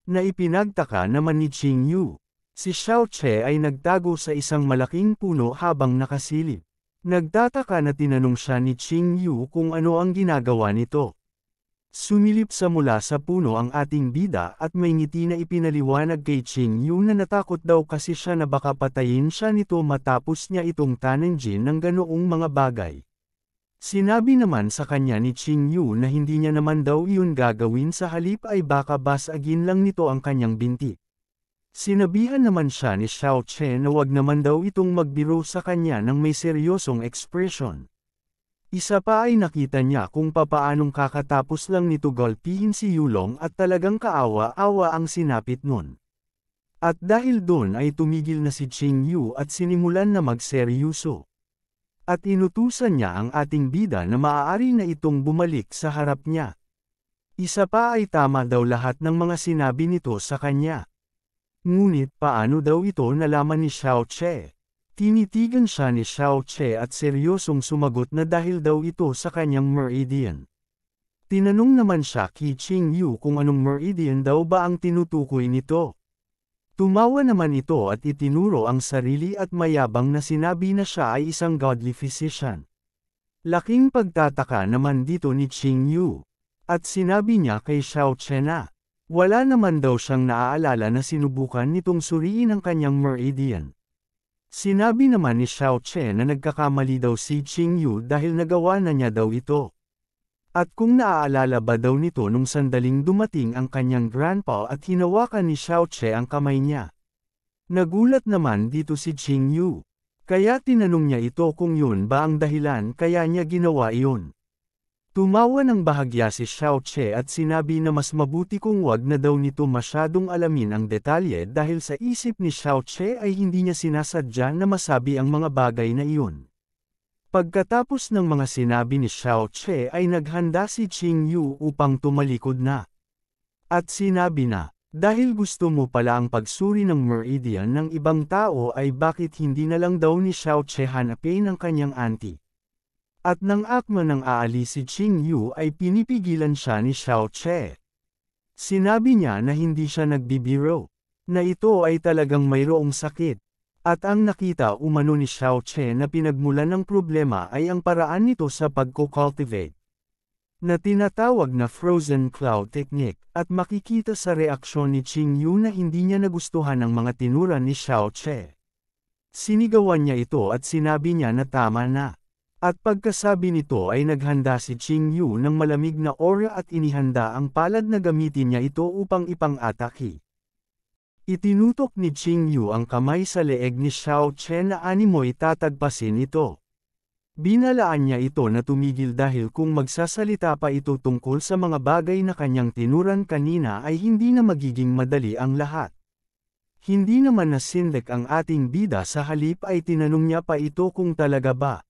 Na ipinagtaka naman ni Qingyu. Si Xiao Che ay nagtago sa isang malaking puno habang nakasilip. Nagtataka na tinanong siya ni Qingyu kung ano ang ginagawa nito. Sumilip sa mula sa puno ang ating bida at may ngiti na ipinaliwanag kay Qingyu na natakot daw kasi siya na baka patayin siya nito matapos niya itong tanenjin ng ganoong mga bagay. Sinabi naman sa kanya ni Qingyu na hindi niya naman daw iyon gagawin, sa halip ay baka basagin lang nito ang kanyang binti. Sinabihan naman siya ni Xiao Che na wag naman daw itong magbiro sa kanya ng may seryosong ekspresyon. Isa pa ay nakita niya kung papaanong kakatapos lang nito gulpihin si Yulong at talagang kaawa-awa ang sinapit nun. At dahil doon ay tumigil na si Qingyu at sinimulan na magseryoso. At inutusan niya ang ating bida na maaari na itong bumalik sa harap niya. Isa pa ay tama daw lahat ng mga sinabi nito sa kanya. Ngunit paano daw ito nalaman ni Xiao Che? Tinitigan siya ni Xiao Che at seryosong sumagot na dahil daw ito sa kanyang meridian. Tinanong naman siya kay Qingyu kung anong meridian daw ba ang tinutukoy nito. Tumawa naman ito at itinuro ang sarili at mayabang na sinabi na siya ay isang godly physician. Laking pagtataka naman dito ni Qingyu. At sinabi niya kay Xiao Che na wala naman daw siyang naaalala na sinubukan nitong suriin ang kanyang meridian. Sinabi naman ni Xiao Che na nagkakamali daw si Qingyu dahil nagawa na niya daw ito. At kung naaalala ba daw nito nung sandaling dumating ang kanyang grandpa at hinawakan ni Xiao Che ang kamay niya. Nagulat naman dito si Qingyu. Kaya tinanong niya ito kung yun ba ang dahilan kaya niya ginawa iyon. Tumawa ng bahagya si Xiao Che at sinabi na mas mabuti kung wag na daw nito masyadong alamin ang detalye dahil sa isip ni Xiao Che ay hindi niya sinasadya na masabi ang mga bagay na iyon. Pagkatapos ng mga sinabi ni Xiao Che ay naghanda si Qingyu upang tumalikod na. At sinabi na, dahil gusto mo pala ang pagsuri ng meridian ng ibang tao ay bakit hindi na lang daw ni Xiao Che hanapin ang kanyang auntie. At nang akma ng aalis si Qingyu ay pinipigilan siya ni Xiao Che. Sinabi niya na hindi siya nagbibiro, na ito ay talagang mayroong sakit. At ang nakita umano ni Xiao Che na pinagmulan ng problema ay ang paraan nito sa pagko-cultivate, na tinatawag na frozen cloud technique, at makikita sa reaksyon ni Qingyu na hindi niya nagustuhan ang mga tinura ni Xiao Che. Sinigawan niya ito at sinabi niya na tama na. At pagkasabi nito ay naghanda si Qingyu ng malamig na aura at inihanda ang palad na gamitin niya ito upang ipang-atake. Itinutok ni Qingyu ang kamay sa leeg ni Xiao Che na animoy tatagpasin ito. Binalaan niya ito na tumigil dahil kung magsasalita pa ito tungkol sa mga bagay na kanyang tinuran kanina ay hindi na magiging madali ang lahat. Hindi naman nasindak ang ating bida, sa halip ay tinanong niya pa ito kung talaga ba.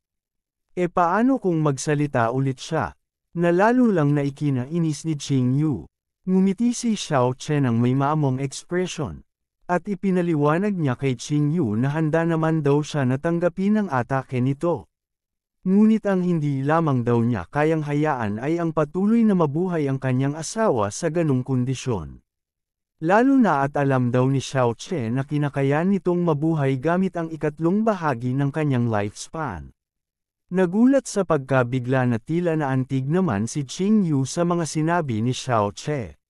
E paano kung magsalita ulit siya? Na lalo lang na ikinainis ni Qingyu. Ngumiti si Xiao Che ng may maamong ekspresyon. At ipinaliwanag niya kay Qingyu na handa naman daw siya na tanggapin ang atake nito. Ngunit ang hindi lamang daw niya kayang hayaan ay ang patuloy na mabuhay ang kanyang asawa sa ganung kondisyon. Lalo na at alam daw ni Xiao Che na kinakayan nitong mabuhay gamit ang ikatlong bahagi ng kanyang lifespan. Nagulat sa pagkabigla na tila naantig naman si Qing Yu sa mga sinabi ni Xiao Che.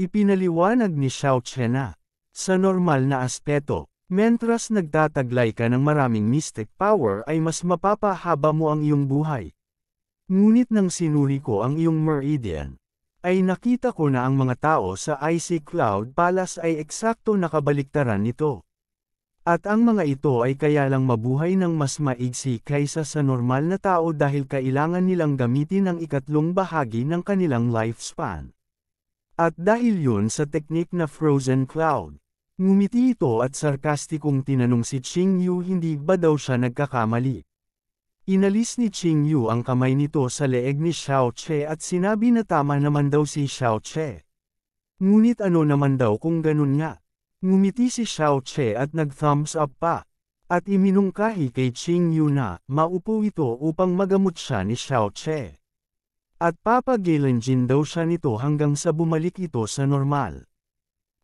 Ipinaliwanag ni Xiao Che na, sa normal na aspeto, mentras nagtataglay ka ng maraming mystic power ay mas mapapahaba mo ang iyong buhay. Ngunit nang sinuri ko ang iyong meridian, ay nakita ko na ang mga tao sa Icy Cloud Palace ay eksakto nakabaliktaran nito. At ang mga ito ay kaya lang mabuhay ng mas maigsi kaysa sa normal na tao dahil kailangan nilang gamitin ang ikatlong bahagi ng kanilang lifespan. At dahil yun sa teknik na Frozen Cloud, ngumiti ito at sarkastikong tinanong si Qing Yu hindi ba daw siya nagkakamali. Inalis ni Qing Yu ang kamay nito sa leeg ni Xiao Che at sinabi na tama naman daw si Xiao Che. Ngunit ano naman daw kung ganun nga? Ngumiti si Xiao Che at nag-thumbs up pa. At iminungkahi kay Qing Yu na maupo ito upang magamot siya ni Xiao Che. At papagilanjin daw siya nito hanggang sa bumalik ito sa normal.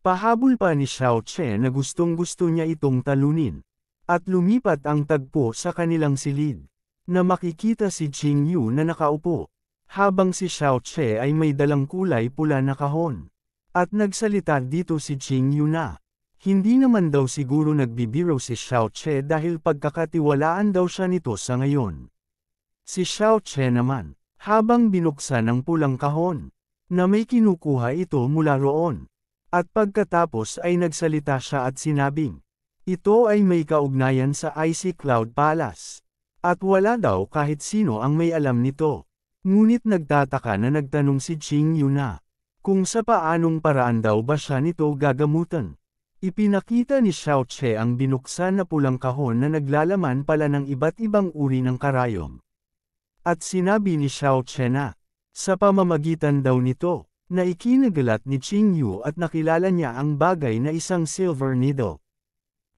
Pahabol pa ni Xiao Che na gustong-gusto niya itong talunin. At lumipat ang tagpo sa kanilang silid. Na makikita si Qing Yu na nakaupo, habang si Xiao Che ay may dalang kulay pula na kahon. At nagsalita dito si Qing Yu na, hindi naman daw siguro nagbibiro si Xiao Che dahil pagkakatiwalaan daw siya nito sa ngayon. Si Xiao Che naman, habang binuksan ang pulang kahon, na may kinukuha ito mula roon. At pagkatapos ay nagsalita siya at sinabing, ito ay may kaugnayan sa Icy Cloud Palace. At wala daw kahit sino ang may alam nito. Ngunit nagtataka na nagtanong si Qing Yu na, kung sa paanong paraan daw ba siya nito gagamutan. Ipinakita ni Xiao Che ang binuksan na pulang kahon na naglalaman pala ng iba't ibang uri ng karayom. At sinabi ni Xiao Che na, sa pamamagitan daw nito, na ikinagalat ni Qing Yu at nakilala niya ang bagay na isang silver needle.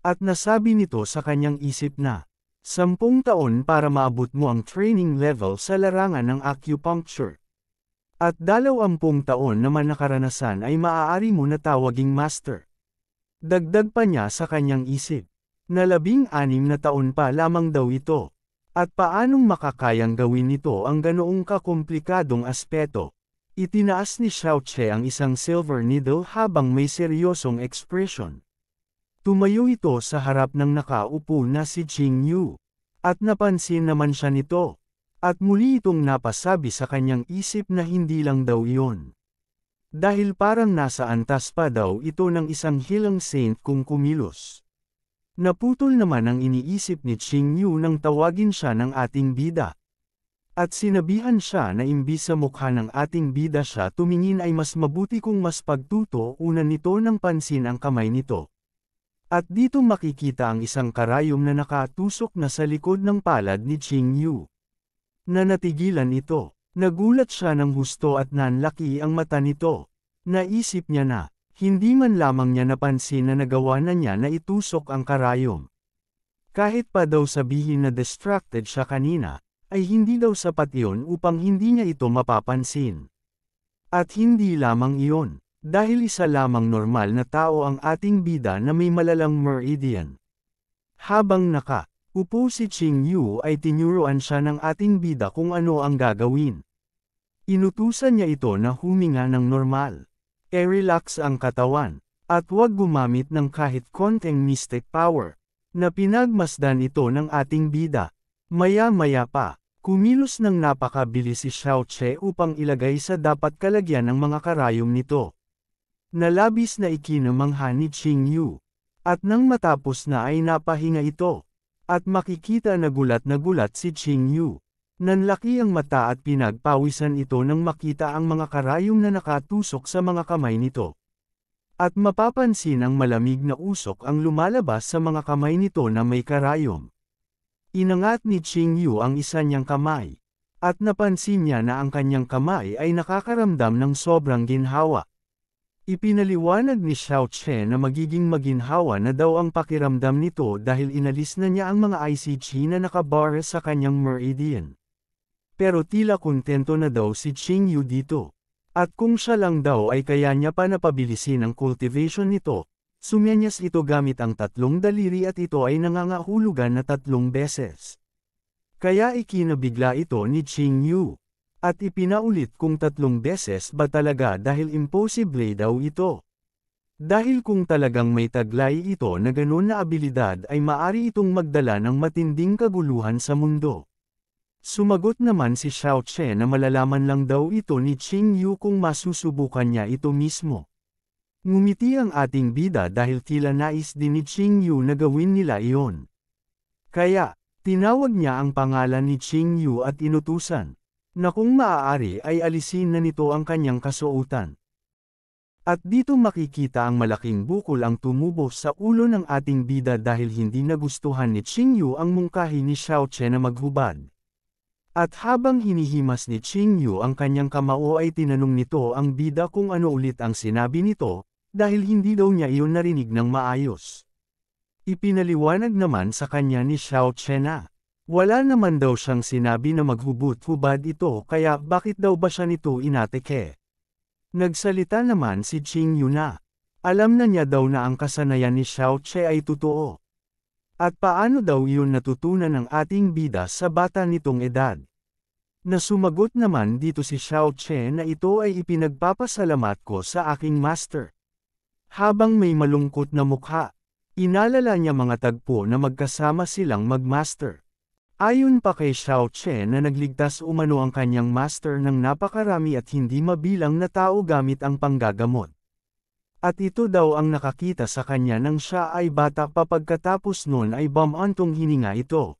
At nasabi nito sa kanyang isip na, 10 taon para maabot mo ang training level sa larangan ng acupuncture. At 20 taon naman na karanasan ay maaari mo na tawaging master. Dagdag pa niya sa kanyang isip, na 16 na taon pa lamang daw ito. At paanong makakayang gawin nito ang ganoong kakomplikadong aspeto? Itinaas ni Xiao Che ang isang silver needle habang may seryosong ekspresyon. Tumayo ito sa harap ng nakaupo na si Qing Yu. At napansin naman siya nito. At muli itong napasabi sa kanyang isip na hindi lang daw iyon. Dahil parang nasa antas pa daw ito ng isang hilang saint kung kumilos. Naputol naman ang iniisip ni Qing Yu nang tawagin siya ng ating bida. At sinabihan siya na imbis sa mukha ng ating bida siya tumingin ay mas mabuti kung mas pagtutuunan nito ng pansin ang kamay nito. At dito makikita ang isang karayom na nakatusok na sa likod ng palad ni Qing Yu. Na natigilan ito, nagulat siya ng husto at nanlaki ang mata nito. Naisip niya na, hindi man lamang niya napansin na nagawa na niya na itusok ang karayom. Kahit pa daw sabihin na distracted siya kanina, ay hindi daw sapat iyon upang hindi niya ito mapapansin. At hindi lamang iyon. Dahil isa lamang normal na tao ang ating bida na may malalang meridian. Habang nakaupo si Qing Yu ay tinuruan siya ng ating bida kung ano ang gagawin. Inutusan niya ito na huminga ng normal. E-relax ang katawan, at huwag gumamit ng kahit konting mystic power, na pinagmasdan ito ng ating bida. Maya-maya pa, kumilos ng napakabilis si Xiao Che upang ilagay sa dapat kalagyan ng mga karayom nito. Nalabis na ikinamangha ni Qing Yu. At nang matapos na ay napahinga ito. At makikita na gulat si Qing Yu. Nanlaki ang mata at pinagpawisan ito nang makita ang mga karayom na nakatusok sa mga kamay nito. At mapapansin ang malamig na usok ang lumalabas sa mga kamay nito na may karayom. Inangat ni Qing Yu ang isa niyang kamay. At napansin niya na ang kanyang kamay ay nakakaramdam ng sobrang ginhawa. Ipinaliwanag ni Xiao Che na magiging maginhawa na daw ang pakiramdam nito dahil inalis na niya ang mga ICG na nakabar sa kanyang meridian. Pero tila kontento na daw si Qing Yu dito. At kung siya lang daw ay kaya niya pa napabilisin ang cultivation nito, sumenyas ito gamit ang 3 daliri at ito ay nangangahulugan na 3 beses. Kaya ikinabigla ito ni Qing Yu. At ipinaulit kung 3 beses ba talaga dahil imposible daw ito. Dahil kung talagang may taglay ito na ganoon na abilidad ay maari itong magdala ng matinding kaguluhan sa mundo. Sumagot naman si Xiao Che na malalaman lang daw ito ni Qing Yu kung masusubukan niya ito mismo. Ngumiti ang ating bida dahil tila nais din ni Qing Yu na gawin nila iyon. Kaya, tinawag niya ang pangalan ni Qing Yu at inutusan, na kung maaari ay alisin na nito ang kanyang kasuotan. At dito makikita ang malaking bukol ang tumubo sa ulo ng ating bida dahil hindi nagustuhan ni Qing Yu ang mungkahi ni Xiao Che na maghubad. At habang hinihimas ni Qing Yu ang kanyang kamao ay tinanong nito ang bida kung ano ulit ang sinabi nito, dahil hindi daw niya iyon narinig ng maayos. Ipinaliwanag naman sa kanya ni Xiao Che na, wala naman daw siyang sinabi na maghubad-hubad ito kaya bakit daw ba siya nito inatake? Nagsalita naman si Qing Yu na, alam na niya daw na ang kasanayan ni Xiao Che ay totoo. At paano daw iyon natutunan ng ating bida sa bata nitong edad? Na sumagot naman dito si Xiao Che na ito ay ipinagpapasalamat ko sa aking master. Habang may malungkot na mukha, inalala niya mga tagpo na magkasama silang magmaster. Ayon pa kay Xiao Che na nagligtas umano ang kanyang master ng napakarami at hindi mabilang na tao gamit ang panggagamot. At ito daw ang nakakita sa kanya nang siya ay bata pa pagkatapos nun ay bumantong hininga ito.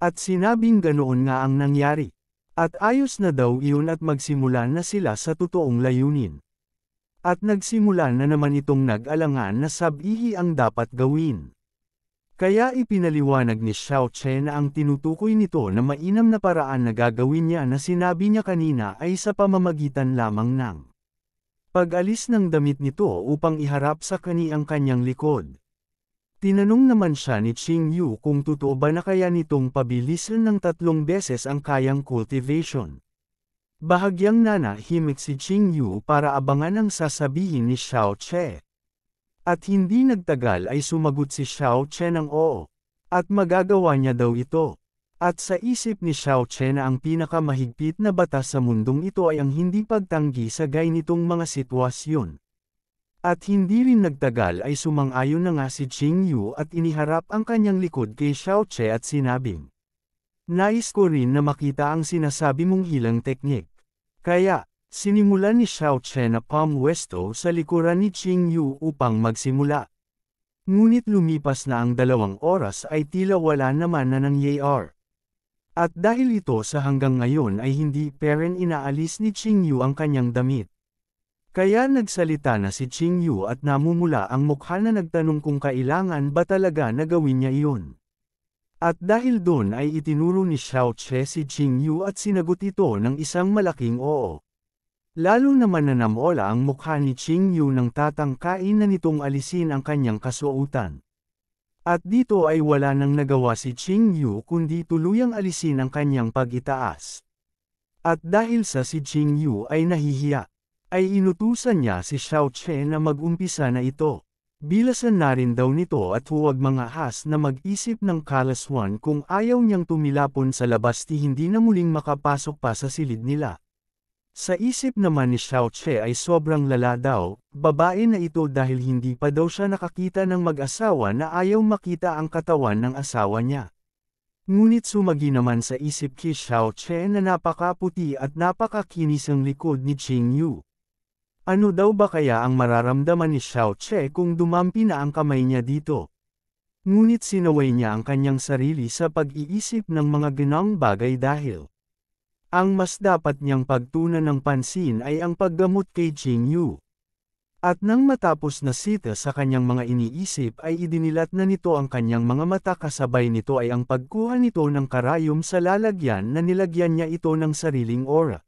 At sinabing ganoon nga ang nangyari. At ayos na daw iyon at magsimula na sila sa totoong layunin. At nagsimula na naman itong nag-alangan na sabihi ang dapat gawin. Kaya ipinaliwanag ni Xiao Che na ang tinutukoy nito na mainam na paraan na gagawin niya na sinabi niya kanina ay sa pamamagitan lamang ng pag-alis ng damit nito upang iharap sa ang kanyang likod. Tinanong naman siya ni Qing Yu kung totoo ba na kaya nitong pabilisan ng 3 beses ang kayang cultivation. Bahagyang nanahimik si Qing Yu para abangan ang sasabihin ni Xiao Che. At hindi nagtagal ay sumagot si Xiao Che ng oo. At magagawa niya daw ito. At sa isip ni Xiao Che na ang pinakamahigpit na batas sa mundong ito ay ang hindi pagtanggi sa gay nitong mga sitwasyon. At hindi rin nagtagal ay sumang-ayon na nga si Qing Yu at iniharap ang kanyang likod kay Xiao Che at sinabing, nais ko rin na makita ang sinasabi mong hilang teknik. Kaya, sinimulan ni Xiao Che na pamwesto sa likuran ni Qing Yu upang magsimula. Ngunit lumipas na ang 2 oras ay tila wala naman na nangyayari. At dahil ito sa hanggang ngayon ay hindi peren inaalis ni Qing Yu ang kanyang damit. Kaya nagsalita na si Qing Yu at namumula ang mukha na nagtanong kung kailangan ba talaga na gawin niya iyon. At dahil doon ay itinuro ni Xiao Che si Qing Yu at sinagot ito ng isang malaking oo. Lalo naman na namola ang mukha ni Qing Yu nang tatangkain na nitong alisin ang kanyang kasuotan. At dito ay wala nang nagawa si Qing Yu kundi tuluyang alisin ang kanyang pag-itaas. At dahil sa si Qing Yu ay nahihiya, ay inutusan niya si Xiao Che na mag-umpisa na ito. Bilasan na rin daw nito at huwag mga has na mag-isip ng kalaswan kung ayaw niyang tumilapon sa labas di hindi na muling makapasok pa sa silid nila. Sa isip naman ni Xiao Che ay sobrang lala daw, babae na ito dahil hindi pa daw siya nakakita ng mag-asawa na ayaw makita ang katawan ng asawa niya. Ngunit sumagi naman sa isip kay Xiao Che na napakaputi at napakakinis ang likod ni Qing Yu. Ano daw ba kaya ang mararamdaman ni Xiao Che kung dumampi na ang kamay niya dito? Ngunit sinaway niya ang kanyang sarili sa pag-iisip ng mga ganang bagay dahil ang mas dapat niyang pagtuunan ng pansin ay ang paggamot kay Qing Yu. At nang matapos na sita sa kanyang mga iniisip ay idinilat na nito ang kanyang mga mata kasabay nito ay ang pagkuha nito ng karayom sa lalagyan na nilagyan niya ito ng sariling aura.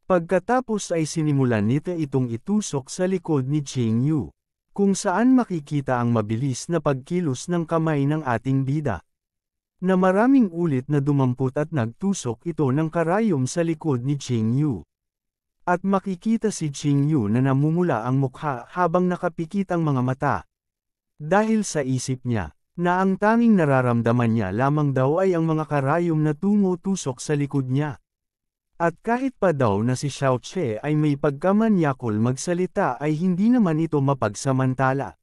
Pagkatapos ay sinimulan nito itong itusok sa likod ni Qing Yu, kung saan makikita ang mabilis na pagkilos ng kamay ng ating bida. Na maraming ulit na dumampot at nagtusok ito ng karayom sa likod ni Qing Yu. At makikita si Qingyu na namumula ang mukha habang nakapikit ang mga mata. Dahil sa isip niya, na ang tanging nararamdaman niya lamang daw ay ang mga karayom na tumutusok sa likod niya. At kahit pa daw na si Xiao Che ay may pagkamanyakol magsalita ay hindi naman ito mapagsamantala.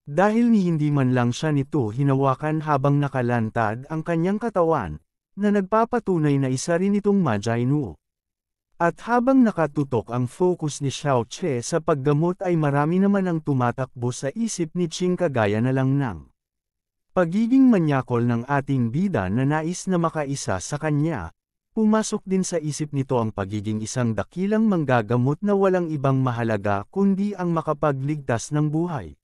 Dahil ni hindi man lang siya nito hinawakan habang nakalantad ang kanyang katawan, na nagpapatunay na isa rin itong Majinu. At habang nakatutok ang focus ni Xiao Che sa paggamot ay marami naman ang tumatakbo sa isip ni Qing kagaya na lang ng pagiging manyakol ng ating bida na nais na makaisa sa kanya. Pumasok din sa isip nito ang pagiging isang dakilang manggagamot na walang ibang mahalaga kundi ang makapagligtas ng buhay.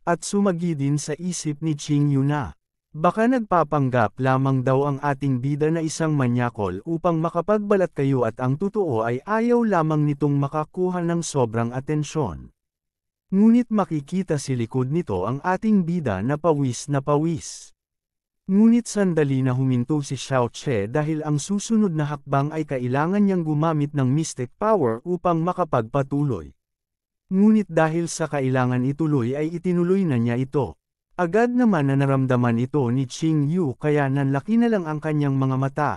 At sumagi din sa isip ni Qingyu na baka nagpapanggap lamang daw ang ating bida na isang manyakol upang makapagbalat kayo at ang totoo ay ayaw lamang nitong makakuha ng sobrang atensyon. Ngunit makikita si likod nito ang ating bida na pawis na pawis. Ngunit sandali na huminto si Xiao Che dahil ang susunod na hakbang ay kailangan niyang gumamit ng mystic power upang makapagpatuloy. Ngunit dahil sa kailangan ituloy ay itinuloy na niya ito. Agad naman na naramdaman ito ni Qingyu kaya nanlaki na lang ang kanyang mga mata.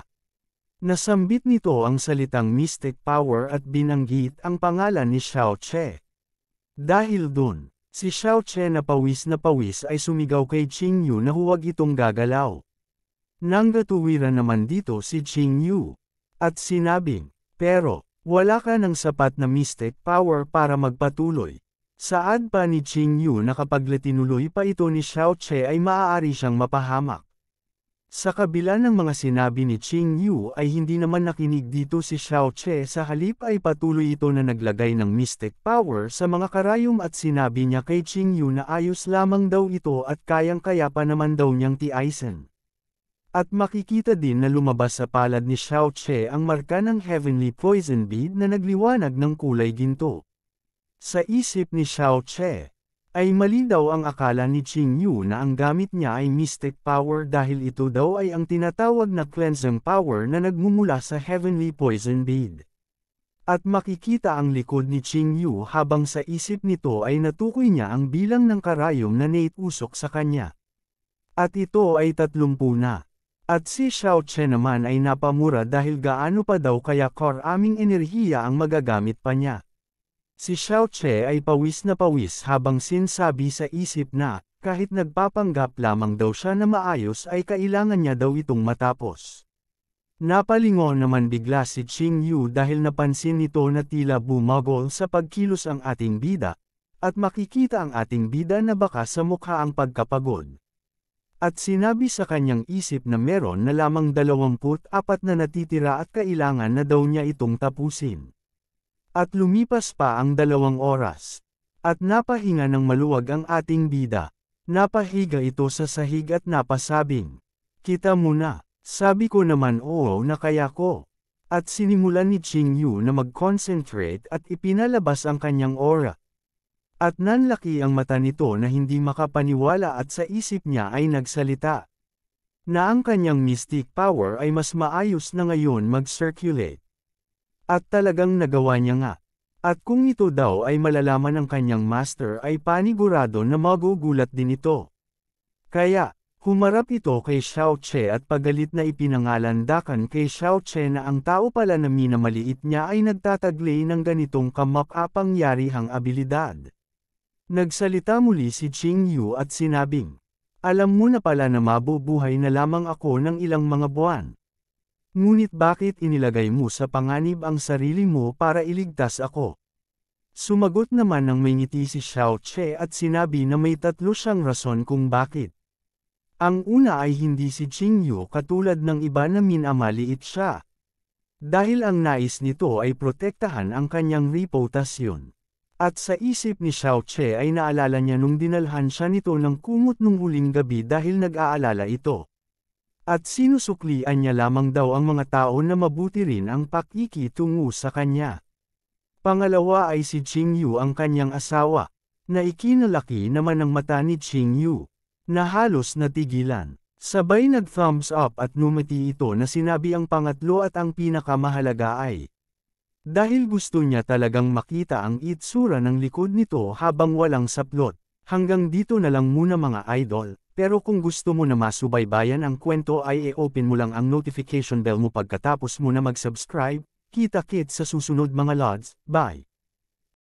Nasambit nito ang salitang mystic power at binanggit ang pangalan ni Xiao Che. Dahil dun, si Xiao Che na pawis ay sumigaw kay Qingyu na huwag itong gagalaw. Nanggatuwiran naman dito si Qingyu. At sinabing, pero, wala ka ng sapat na mystic power para magpatuloy. Saad pa ni Qingyu na kapag tinuloy pa ito ni Xiao Che ay maaari siyang mapahamak. Sa kabila ng mga sinabi ni Qingyu ay hindi naman nakinig dito si Xiao Che sa halip ay patuloy ito na naglagay ng mystic power sa mga karayom at sinabi niya kay Qingyu na ayos lamang daw ito at kayang-kaya pa naman daw niyang tiaisin. At makikita din na lumabas sa palad ni Xiao Che ang marka ng Heavenly Poison Bead na nagliwanag ng kulay ginto. Sa isip ni Xiao Che, ay mali daw ang akala ni Qingyu na ang gamit niya ay mystic power dahil ito daw ay ang tinatawag na cleansing power na nagmumula sa Heavenly Poison Bead. At makikita ang likod ni Qingyu habang sa isip nito ay natukoy niya ang bilang ng karayom na naitusok sa kanya. At ito ay 30 na. At si Xiao Che naman ay napamura dahil gaano pa daw kaya karaming enerhiya ang magagamit pa niya. Si Xiao Che ay pawis na pawis habang sinsabi sa isip na, kahit nagpapanggap lamang daw siya na maayos ay kailangan niya daw itong matapos. Napalingon naman bigla si Qingyu dahil napansin nito na tila bumagol sa pagkilos ang ating bida, at makikita ang ating bida na baka sa mukha ang pagkapagod. At sinabi sa kanyang isip na meron na lamang 24 na natitira at kailangan na daw niya itong tapusin. At lumipas pa ang 2 oras. At napahinga ng maluwag ang ating bida. Napahiga ito sa sahig at napasabing, "Kita mo na." Sabi ko naman oo na kaya ko. At sinimulan ni Qingyu na mag-concentrate at ipinalabas ang kanyang aura. At nanlaki ang mata nito na hindi makapaniwala at sa isip niya ay nagsalita. Na ang kanyang mystic power ay mas maayos na ngayon mag-circulate. At talagang nagawa niya nga. At kung ito daw ay malalaman ng kanyang master ay panigurado na magugulat din ito. Kaya, humarap ito kay Xiao Che at pagalit na ipinangalandakan kay Xiao Che na ang tao pala na minamaliit niya ay nagtataglay ng ganitong kamakapangyarihang abilidad. Nagsalita muli si Qingyu at sinabing, "Alam mo na pala na mabubuhay na lamang ako ng ilang mga buwan. Ngunit bakit inilagay mo sa panganib ang sarili mo para iligtas ako?" Sumagot naman ng may ngiti si Xiao Che at sinabi na may 3 siyang rason kung bakit. Ang una ay hindi si Qingyu katulad ng iba na minamaliit siya. Dahil ang nais nito ay protektahan ang kanyang reputasyon. At sa isip ni Xiao Che ay naalala niya nung dinalhan siya nito ng kumot nung huling gabi dahil nag-aalala ito. At sinusuklian niya lamang daw ang mga tao na mabuti rin ang pakikitungo sa kanya. Pangalawa ay si Qingyu ang kanyang asawa, na ikinalaki naman ang mata ni Qingyu, na halos natigilan. Sabay nag-thumbs up at numiti ito na sinabi ang pangatlo at ang pinakamahalaga ay, Dahil gusto niya talagang makita ang itsura ng likod nito habang walang saplot. Hanggang dito na lang muna mga idol, pero kung gusto mo na masubaybayan ang kwento ay i-open mo lang ang notification bell mo pagkatapos mo na mag-subscribe. Kita-kits sa susunod mga lods, bye!